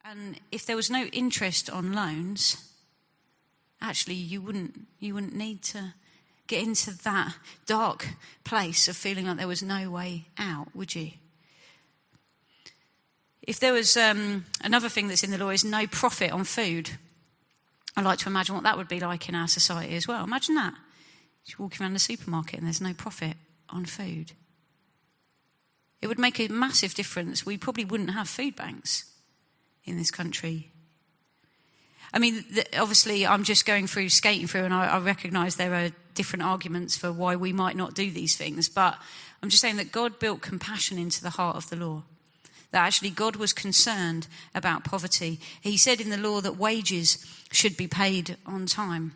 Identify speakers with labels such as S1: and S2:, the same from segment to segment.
S1: And if there was no interest on loans, actually you wouldn't need to get into that dark place of feeling like there was no way out, would you? If there was another thing that's in the law is no profit on food, I like to imagine what that would be like in our society as well. Imagine that. You're walking around the supermarket and there's no profit on food. It would make a massive difference. We probably wouldn't have food banks in this country. I mean, obviously, I'm just skating through, and I recognise there are different arguments for why we might not do these things. But I'm just saying that God built compassion into the heart of the law. That actually God was concerned about poverty. He said in the law that wages should be paid on time.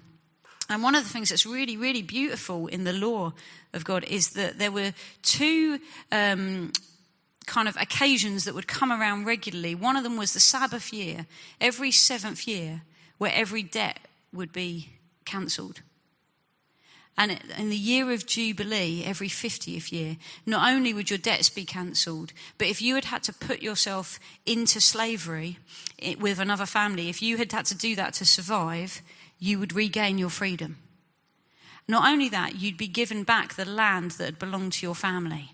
S1: And one of the things that's really, really beautiful in the law of God is that there were two kind of occasions that would come around regularly. One of them was the Sabbath year, every 7th year, where every debt would be cancelled. And in the year of Jubilee, every 50th year, not only would your debts be cancelled, but if you had to put yourself into slavery with another family, if you had to do that to survive, you would regain your freedom. Not only that, you'd be given back the land that had belonged to your family.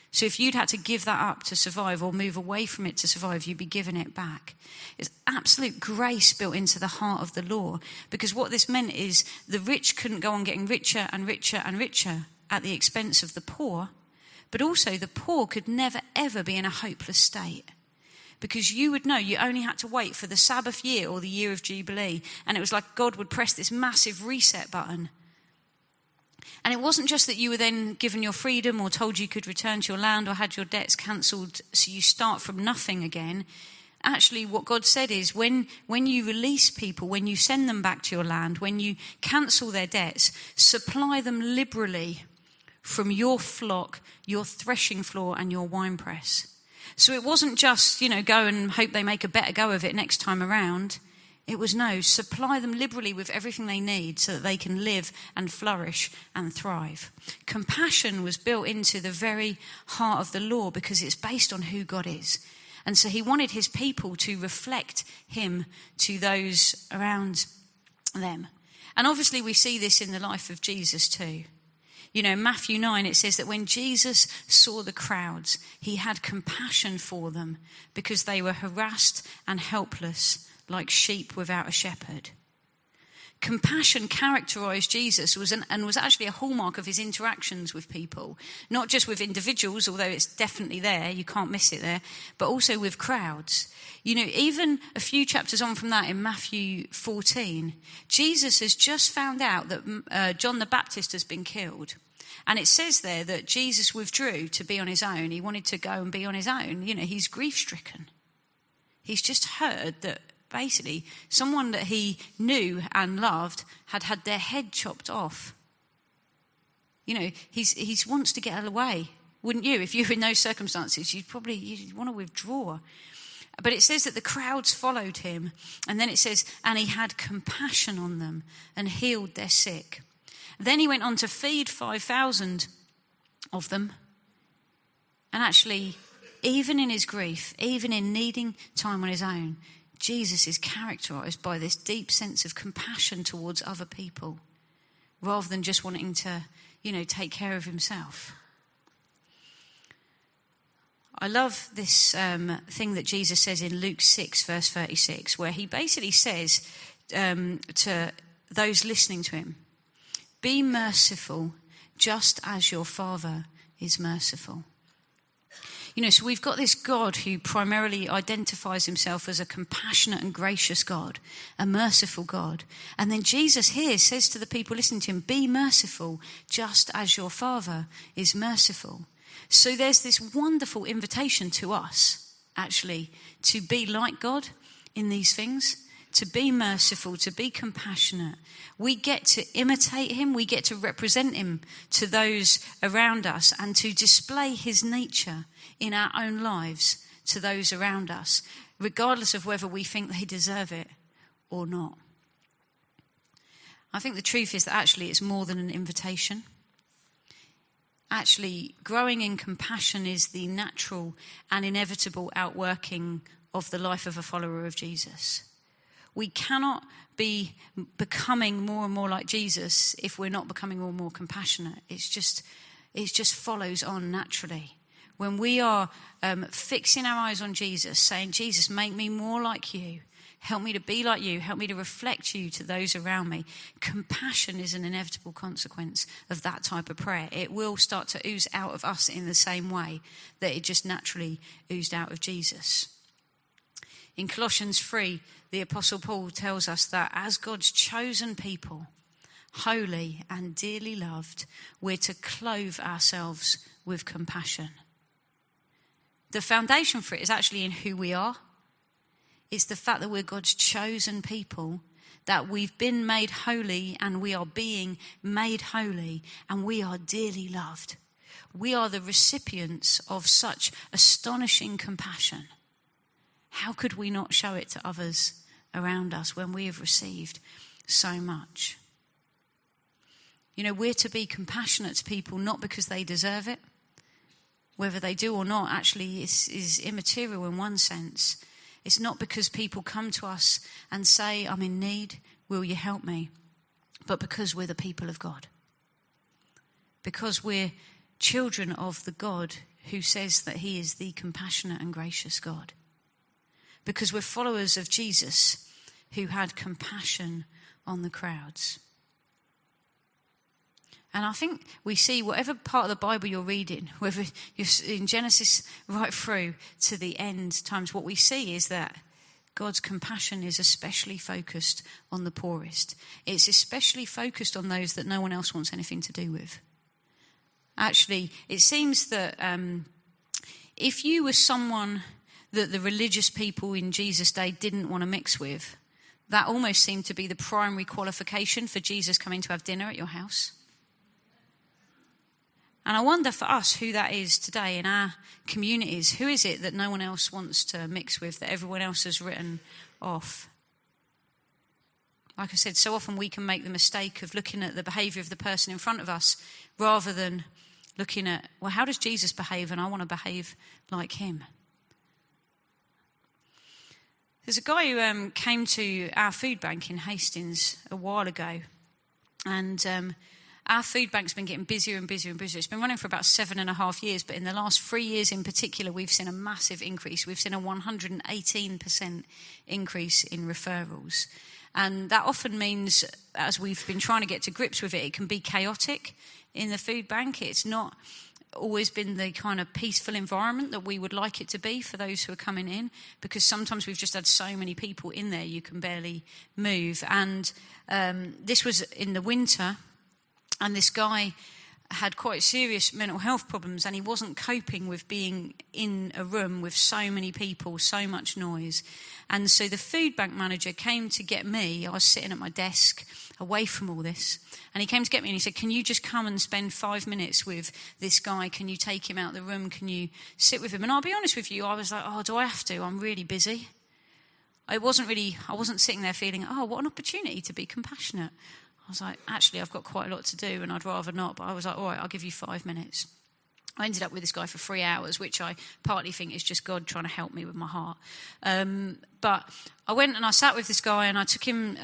S1: So if you'd had to give that up to survive or move away from it to survive, you'd be given it back. It's absolute grace built into the heart of the law, because what this meant is the rich couldn't go on getting richer and richer and richer at the expense of the poor, but also the poor could never ever be in a hopeless state. Because you would know you only had to wait for the Sabbath year or the year of Jubilee, and it was like God would press this massive reset button. And it wasn't just that you were then given your freedom or told you could return to your land or had your debts cancelled so you start from nothing again. Actually, what God said is when you release people, when you send them back to your land, when you cancel their debts, supply them liberally from your flock, your threshing floor and your winepress. So it wasn't just, go and hope they make a better go of it next time around. It was no, supply them liberally with everything they need so that they can live and flourish and thrive. Compassion was built into the very heart of the law because it's based on who God is. And so he wanted his people to reflect him to those around them. And obviously we see this in the life of Jesus too. In Matthew 9, it says that when Jesus saw the crowds, he had compassion for them because they were harassed and helpless like sheep without a shepherd. Compassion characterized Jesus and was actually a hallmark of his interactions with people, not just with individuals, although it's definitely there, you can't miss it there, but also with crowds. Even a few chapters on from that in Matthew 14, Jesus has just found out that John the Baptist has been killed. And it says there that Jesus withdrew to be on his own. He wanted to go and be on his own. He's grief-stricken. He's just heard that basically someone that he knew and loved had had their head chopped off. He wants to get away, wouldn't you? If you were in those circumstances, you'd want to withdraw. But it says that the crowds followed him, and then it says, and he had compassion on them and healed their sick. Then he went on to feed 5,000 of them. And actually, even in his grief, even in needing time on his own, Jesus is characterized by this deep sense of compassion towards other people, rather than just wanting to, take care of himself. I love this thing that Jesus says in Luke 6, verse 36, where he basically says to those listening to him, be merciful just as your Father is merciful. So we've got this God who primarily identifies himself as a compassionate and gracious God, a merciful God. And then Jesus here says to the people listening to him, be merciful just as your Father is merciful. So there's this wonderful invitation to us, actually, to be like God in these things, to be merciful, to be compassionate. We get to imitate him, we get to represent him to those around us and to display his nature in our own lives to those around us, regardless of whether we think they deserve it or not. I think the truth is that actually it's more than an invitation. Actually, growing in compassion is the natural and inevitable outworking of the life of a follower of Jesus. We cannot be becoming more and more like Jesus if we're not becoming more and more compassionate. It just follows on naturally. When we are fixing our eyes on Jesus, saying, Jesus, make me more like you. Help me to be like you. Help me to reflect you to those around me. Compassion is an inevitable consequence of that type of prayer. It will start to ooze out of us in the same way that it just naturally oozed out of Jesus. In Colossians 3, the Apostle Paul tells us that as God's chosen people, holy and dearly loved, we're to clothe ourselves with compassion. The foundation for it is actually in who we are. It's the fact that we're God's chosen people, that we've been made holy and we are being made holy and we are dearly loved. We are the recipients of such astonishing compassion. How could we not show it to others around us when we have received so much? You know, we're to be compassionate to people not because they deserve it. Whether they do or not actually is immaterial in one sense. It's not because people come to us and say, I'm in need, will you help me? But because we're the people of God. Because we're children of the God who says that he is the compassionate and gracious God. Because we're followers of Jesus who had compassion on the crowds. And I think we see whatever part of the Bible you're reading, whether you're in Genesis right through to the end times, what we see is that God's compassion is especially focused on the poorest. It's especially focused on those that no one else wants anything to do with. Actually, it seems that if you were someone that the religious people in Jesus' day didn't want to mix with, that almost seemed to be the primary qualification for Jesus coming to have dinner at your house. And I wonder for us who that is today in our communities. Who is it that no one else wants to mix with, that everyone else has written off? Like I said, so often we can make the mistake of looking at the behaviour of the person in front of us rather than looking at, well, how does Jesus behave? And I want to behave like him. There's a guy who came to our food bank in Hastings a while ago. And our food bank's been getting busier and busier and busier. It's been running for about 7.5 years, but in the last 3 years in particular, we've seen a massive increase. We've seen a 118% increase in referrals. And that often means, as we've been trying to get to grips with it, it can be chaotic in the food bank. It's not always been the kind of peaceful environment that we would like it to be for those who are coming in, because sometimes we've just had so many people in there you can barely move. And this was in the winter. And this guy had quite serious mental health problems, and he wasn't coping with being in a room with so many people, so much noise. And so the food bank manager came to get me. I was sitting at my desk away from all this. And he came to get me and he said, can you just come and spend 5 minutes with this guy? Can you take him out of the room? Can you sit with him? And I'll be honest with you, I was like, oh, do I have to? I'm really busy. I wasn't sitting there feeling, oh, what an opportunity to be compassionate. I was like, actually, I've got quite a lot to do and I'd rather not. But I was like, all right, I'll give you 5 minutes. I ended up with this guy for 3 hours, which I partly think is just God trying to help me with my heart. But I went and I sat with this guy and I took him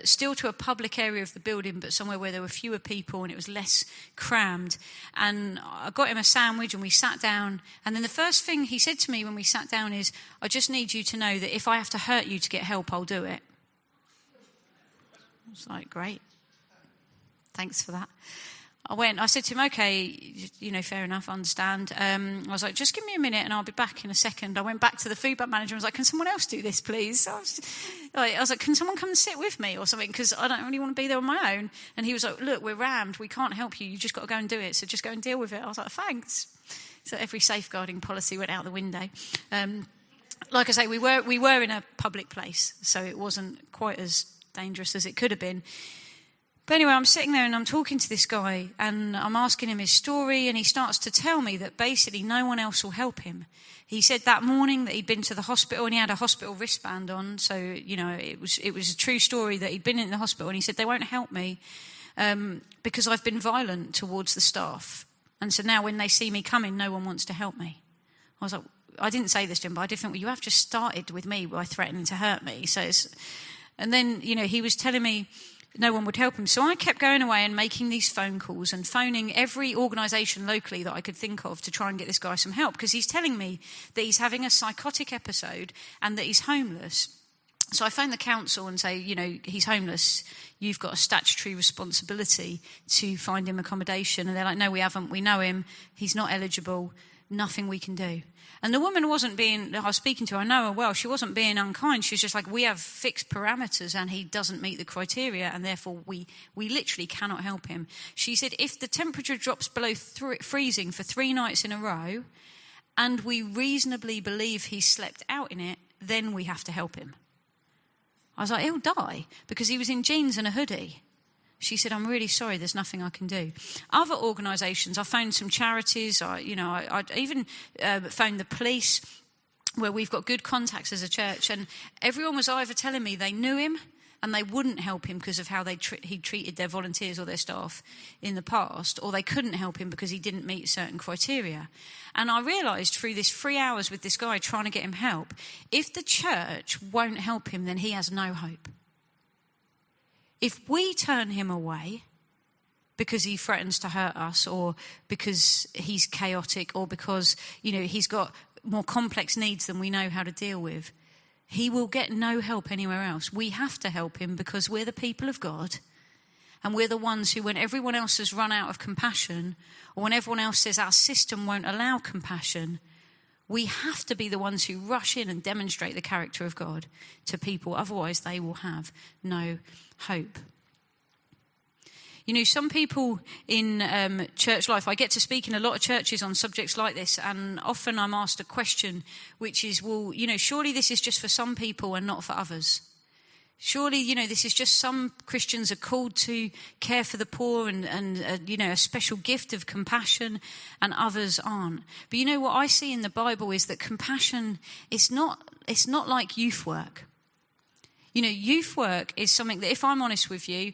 S1: still to a public area of the building, but somewhere where there were fewer people and it was less crammed. And I got him a sandwich and we sat down. And then the first thing he said to me when we sat down is, I just need you to know that if I have to hurt you to get help, I'll do it. I was like, great. Thanks for that. I said to him, okay, fair enough, I understand. I was like, just give me a minute and I'll be back in a second. I went back to the food bank manager and was like, can someone else do this, please? I was like, can someone come and sit with me or something? Because I don't really want to be there on my own. And he was like, look, we're rammed. We can't help you. You just got to go and do it. So just go and deal with it. I was like, thanks. So every safeguarding policy went out the window. Like I say, we were in a public place, so it wasn't quite as dangerous as it could have been. But anyway, I'm sitting there and I'm talking to this guy and I'm asking him his story, and he starts to tell me that basically no one else will help him. He said that morning that he'd been to the hospital and he had a hospital wristband on, so it was a true story that he'd been in the hospital, and he said they won't help me because I've been violent towards the staff, and so now when they see me coming, no one wants to help me. I was like, I didn't say this to him, but I did think, well, you have just started with me by threatening to hurt me. And then, he was telling me no one would help him. So I kept going away and making these phone calls and phoning every organisation locally that I could think of to try and get this guy some help, because he's telling me that he's having a psychotic episode and that he's homeless. So I phoned the council and say, he's homeless. You've got a statutory responsibility to find him accommodation. And they're like, no, we haven't. We know him. He's not eligible. Nothing we can do. And the woman I was speaking to, I know her well, she wasn't being unkind. She was just like, we have fixed parameters and he doesn't meet the criteria, and therefore we literally cannot help him. She said, if the temperature drops below freezing for 3 nights in a row and we reasonably believe he slept out in it, then we have to help him. I was like, he'll die, because he was in jeans and a hoodie. She said, I'm really sorry, there's nothing I can do. Other organisations, I phoned some charities, I even phoned the police, where we've got good contacts as a church, and everyone was either telling me they knew him and they wouldn't help him because of how he treated their volunteers or their staff in the past, or they couldn't help him because he didn't meet certain criteria. And I realised through this 3 hours with this guy trying to get him help, if the church won't help him, then he has no hope. If we turn him away because he threatens to hurt us, or because he's chaotic, or because, he's got more complex needs than we know how to deal with, he will get no help anywhere else. We have to help him because we're the people of God, and we're the ones who, when everyone else has run out of compassion, or when everyone else says our system won't allow compassion, we have to be the ones who rush in and demonstrate the character of God to people. Otherwise, they will have no hope. Some people in church life, I get to speak in a lot of churches on subjects like this, and often I'm asked a question, which is, well, surely this is just for some people and not for others. Surely, this is just some Christians are called to care for the poor and a special gift of compassion, and others aren't. But what I see in the Bible is that compassion it's not like youth work. Youth work is something that, if I'm honest with you,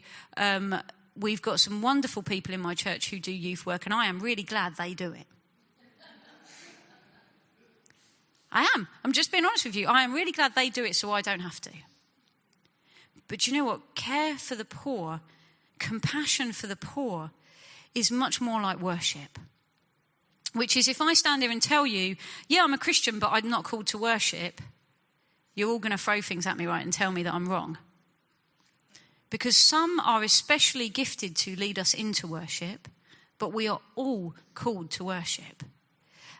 S1: we've got some wonderful people in my church who do youth work, and I am really glad they do it. I am. I'm just being honest with you. I am really glad they do it so I don't have to. But you know what? Care for the poor, compassion for the poor, is much more like worship. Which is, if I stand here and tell you, yeah, I'm a Christian, but I'm not called to worship, you're all going to throw things at me, right, and tell me that I'm wrong. Because some are especially gifted to lead us into worship, but we are all called to worship.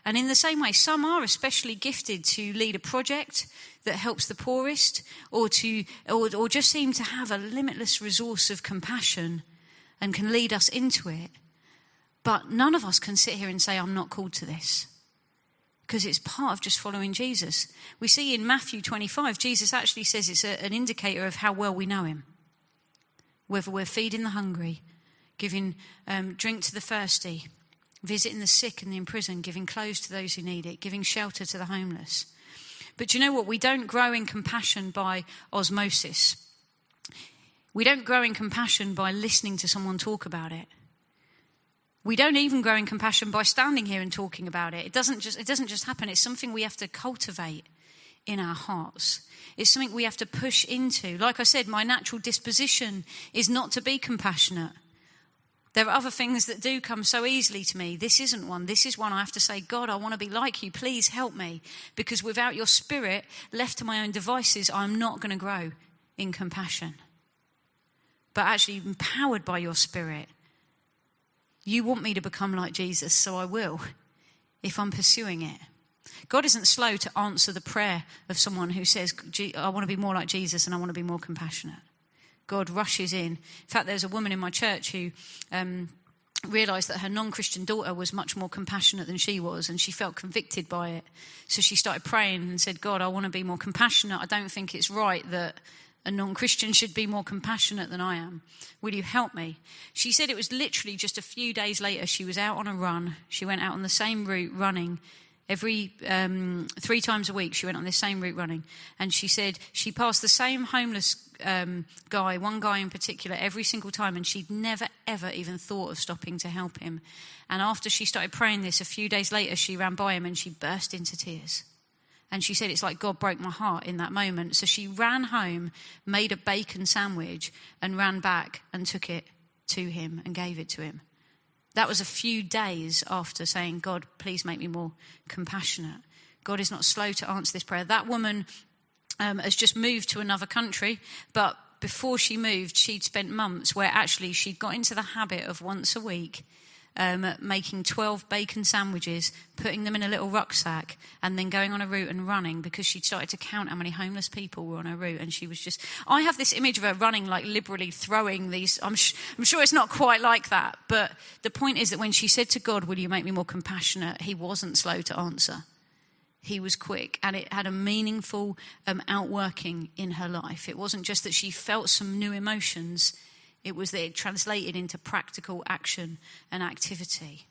S1: And in the same way, some are especially gifted to lead a project that helps the poorest, or just seem to have a limitless resource of compassion and can lead us into it. But none of us can sit here and say, I'm not called to this, because it's part of just following Jesus. We see in Matthew 25, Jesus actually says it's an indicator of how well we know him. Whether we're feeding the hungry, giving drink to the thirsty, visiting the sick and the imprisoned, giving clothes to those who need it, giving shelter to the homeless. But you know what? We don't grow in compassion by osmosis. We don't grow in compassion by listening to someone talk about it. We don't even grow in compassion by standing here and talking about it. It doesn't just happen. It's something we have to cultivate in our hearts. It's something we have to push into. Like I said, my natural disposition is not to be compassionate. There are other things that do come so easily to me. This isn't one. This is one I have to say, God, I want to be like you. Please help me. Because without your spirit, left to my own devices, I'm not going to grow in compassion. But actually, empowered by your spirit, you want me to become like Jesus, so I will, if I'm pursuing it. God isn't slow to answer the prayer of someone who says, I want to be more like Jesus and I want to be more compassionate. God rushes in. In fact, there's a woman in my church who realised that her non-Christian daughter was much more compassionate than she was, and she felt convicted by it. So she started praying and said, God, I want to be more compassionate. I don't think it's right that a non-Christian should be more compassionate than I am. Will you help me? She said it was literally just a few days later, she was out on a run. She went out on the same route running. Every 3 times a week, she went on this same route running. And she said she passed the same homeless guy, one guy in particular, every single time. And she'd never, ever even thought of stopping to help him. And after she started praying this, a few days later, she ran by him and she burst into tears. And she said, it's like God broke my heart in that moment. So she ran home, made a bacon sandwich, and ran back and took it to him and gave it to him. That was a few days after saying, God, please make me more compassionate. God is not slow to answer this prayer. That woman has just moved to another country, but before she moved, she'd spent months where actually she'd got into the habit of once a week making 12 bacon sandwiches, putting them in a little rucksack, and then going on a route and running, because she'd started to count how many homeless people were on her route. And she was just, I have this image of her running, like liberally throwing these, I'm sure it's not quite like that, but the point is that when she said to God, will you make me more compassionate, he wasn't slow to answer. He was quick, and it had a meaningful outworking in her life. It wasn't just that she felt some new emotions, it was that it translated into practical action and activity.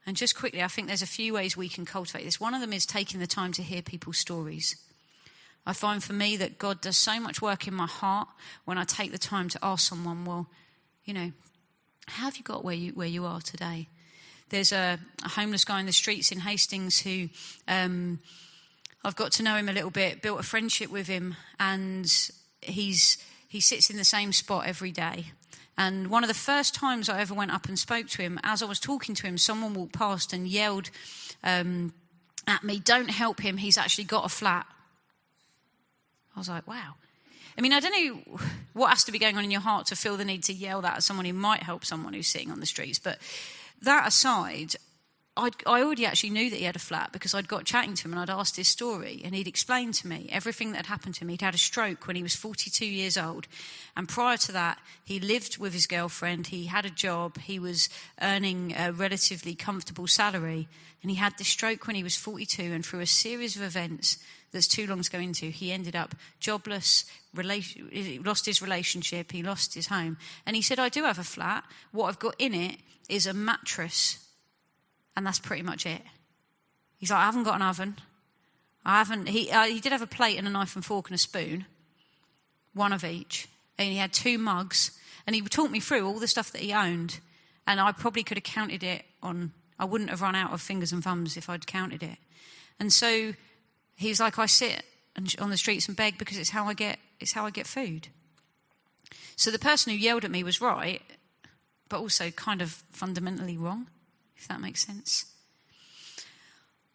S1: And just quickly, I think there's a few ways we can cultivate this. One of them is taking the time to hear people's stories. I find for me that God does so much work in my heart when I take the time to ask someone, well, you know, how have you got where you are today? There's a homeless guy in the streets in Hastings who I've got to know him a little bit, built a friendship with him, and he sits in the same spot every day. And one of the first times I ever went up and spoke to him, as I was talking to him, someone walked past and yelled at me, don't help him, he's actually got a flat. I was like, wow. I mean, I don't know what has to be going on in your heart to feel the need to yell that at someone who might help someone who's sitting on the streets, but that aside, I already actually knew that he had a flat because I'd got chatting to him and I'd asked his story, and he'd explained to me everything that had happened to him. He'd had a stroke when he was 42 years old, and prior to that he lived with his girlfriend, he had a job, he was earning a relatively comfortable salary, and he had this stroke when he was 42, and through a series of events that's too long to go into, he ended up jobless, he lost his relationship, he lost his home. And he said, I do have a flat, what I've got in it is a mattress, and that's pretty much it. He's like, I haven't got an oven. He did have a plate and a knife and fork and a spoon, one of each. And he had 2 mugs. And he talked me through all the stuff that he owned. And I probably could have counted it on, I wouldn't have run out of fingers and thumbs if I'd counted it. And so he's like, I sit on the streets and beg because it's how I get food. So the person who yelled at me was right, but also kind of fundamentally wrong, if that makes sense.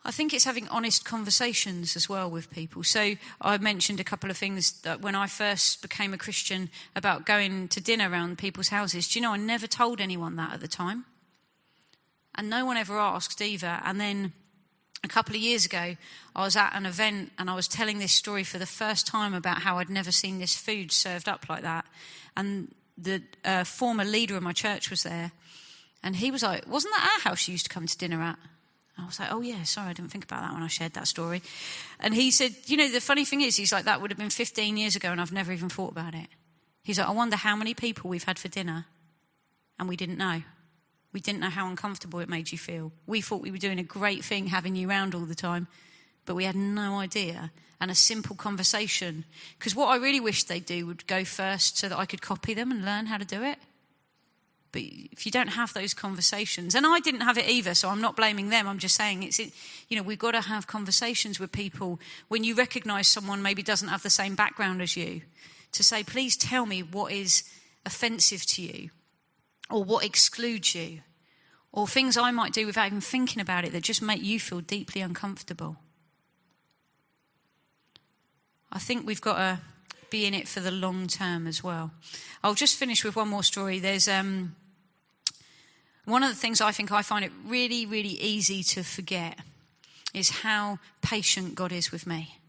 S1: I think it's having honest conversations as well with people. So I mentioned a couple of things that when I first became a Christian about going to dinner around people's houses. Do you know, I never told anyone that at the time. And no one ever asked either. And then a couple of years ago, I was at an event and I was telling this story for the first time about how I'd never seen this food served up like that. And the former leader of my church was there. And he was like, wasn't that our house you used to come to dinner at? And I was like, oh yeah, sorry, I didn't think about that when I shared that story. And he said, you know, the funny thing is, he's like, that would have been 15 years ago and I've never even thought about it. He's like, I wonder how many people we've had for dinner and we didn't know. We didn't know how uncomfortable it made you feel. We thought we were doing a great thing having you around all the time, but we had no idea. And a simple conversation, because what I really wish they'd do would go first so that I could copy them and learn how to do it. But if you don't have those conversations, and I didn't have it either, so I'm not blaming them, I'm just saying we've got to have conversations with people when you recognise someone maybe doesn't have the same background as you, to say, please tell me what is offensive to you, or what excludes you, or things I might do without even thinking about it that just make you feel deeply uncomfortable. I think we've got to be in it for the long term as well. I'll just finish with one more story. There's one of the things I find it really, really easy to forget is how patient God is with me,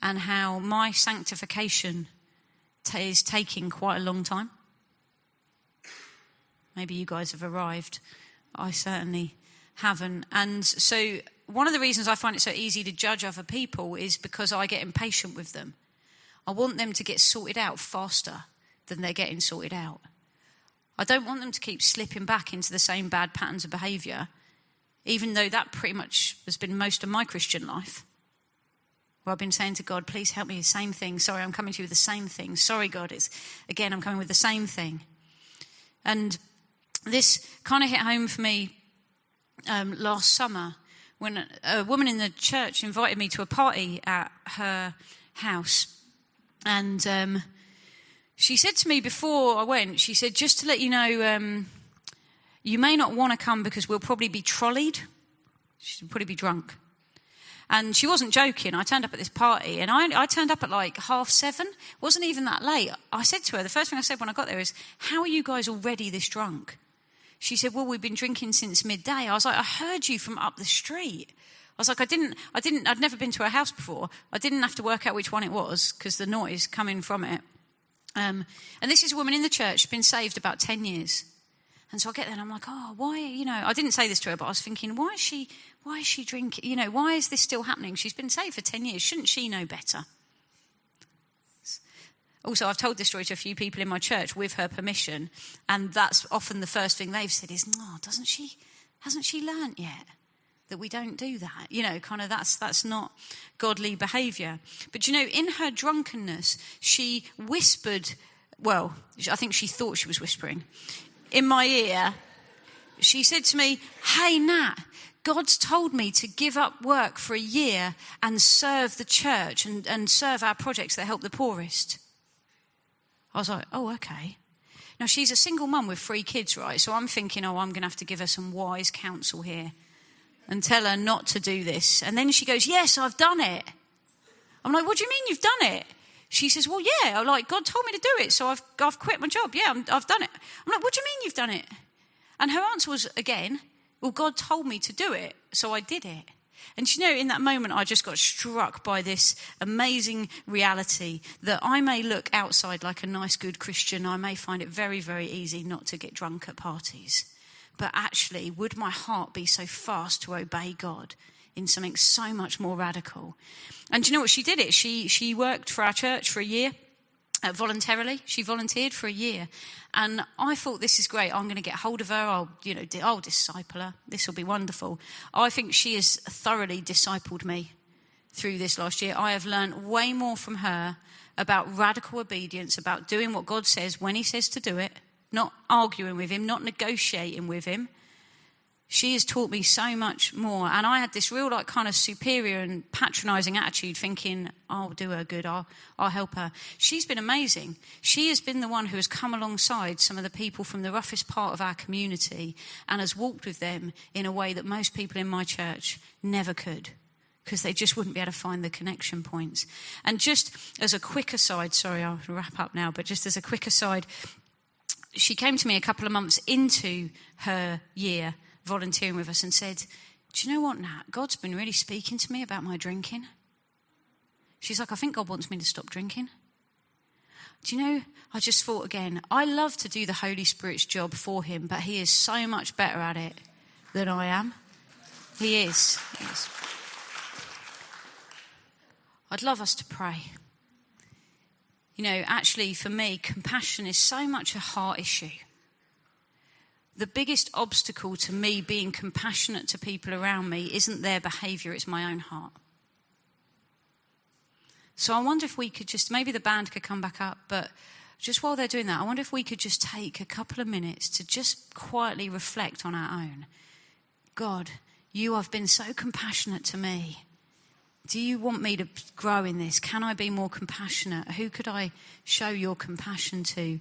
S1: and how my sanctification is taking quite a long time. Maybe you guys have arrived. I certainly haven't. And so one of the reasons I find it so easy to judge other people is because I get impatient with them. I want them to get sorted out faster than they're getting sorted out. I don't want them to keep slipping back into the same bad patterns of behaviour, even though that pretty much has been most of my Christian life, where I've been saying to God, please help me, the same thing. Sorry, I'm coming to you with the same thing. Sorry, God, I'm coming with the same thing. And this kind of hit home for me last summer when a woman in the church invited me to a party at her house. And she said to me before I went, she said, just to let you know, you may not want to come because we'll probably be trolleyed. She'll probably be drunk. And she wasn't joking. I turned up at this party, and I turned up at like 7:30. It wasn't even that late. I said to her, the first thing I said when I got there is, how are you guys already this drunk? She said, well, we've been drinking since midday. I was like, I heard you from up the street. I was like, I'd never been to her house before. I didn't have to work out which one it was because the noise coming from it. And this is a woman in the church, she's been saved about 10 years. And so I get there and I'm like, oh, why, I didn't say this to her, but I was thinking, why is she drinking? Why is this still happening? She's been saved for 10 years. Shouldn't she know better? Also, I've told this story to a few people in my church with her permission. And that's often the first thing they've said is, no, hasn't she learnt yet that we don't do that? Kind of that's not godly behaviour. But in her drunkenness, she whispered, well, I think she thought she was whispering, in my ear. She said to me, hey, Nat, God's told me to give up work for a year and serve the church and serve our projects that help the poorest. I was like, oh, okay. Now, she's a single mum with 3 kids, right? So I'm thinking, I'm going to have to give her some wise counsel here and tell her not to do this. And then she goes, yes, I've done it. I'm like, what do you mean you've done it? She says, well, yeah, God told me to do it, so I've quit my job. Yeah, I've done it. I'm like, what do you mean you've done it? And her answer was, again, well, God told me to do it, so I did it. And in that moment, I just got struck by this amazing reality that I may look outside like a nice, good Christian. I may find it very, very easy not to get drunk at parties. But actually, would my heart be so fast to obey God in something so much more radical? And do you know what? She did it. She worked for our church for a year, voluntarily. She volunteered for a year. And I thought, this is great. I'm going to get hold of her. I'll disciple her. This will be wonderful. I think she has thoroughly discipled me through this last year. I have learned way more from her about radical obedience, about doing what God says when he says to do it, not arguing with him, not negotiating with him. She has taught me so much more. And I had this real kind of superior and patronising attitude, thinking, I'll do her good, I'll help her. She's been amazing. She has been the one who has come alongside some of the people from the roughest part of our community and has walked with them in a way that most people in my church never could, because they just wouldn't be able to find the connection points. And just as a quick aside, sorry, I'll wrap up now, but just as a quick aside, she came to me a couple of months into her year volunteering with us and said, do you know what, Nat? God's been really speaking to me about my drinking. She's like, I think God wants me to stop drinking. Do you know, I just thought again, I love to do the Holy Spirit's job for him, but he is so much better at it than I am. He is. I'd love us to pray. Actually for me, compassion is so much a heart issue. The biggest obstacle to me being compassionate to people around me isn't their behaviour, it's my own heart. So I wonder if we could maybe the band could come back up, but just while they're doing that, I wonder if we could just take a couple of minutes to just quietly reflect on our own. God, you have been so compassionate to me. Do you want me to grow in this? Can I be more compassionate? Who could I show your compassion to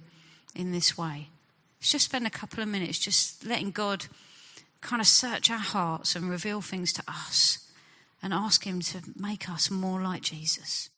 S1: in this way? Let's just spend a couple of minutes just letting God kind of search our hearts and reveal things to us and ask him to make us more like Jesus.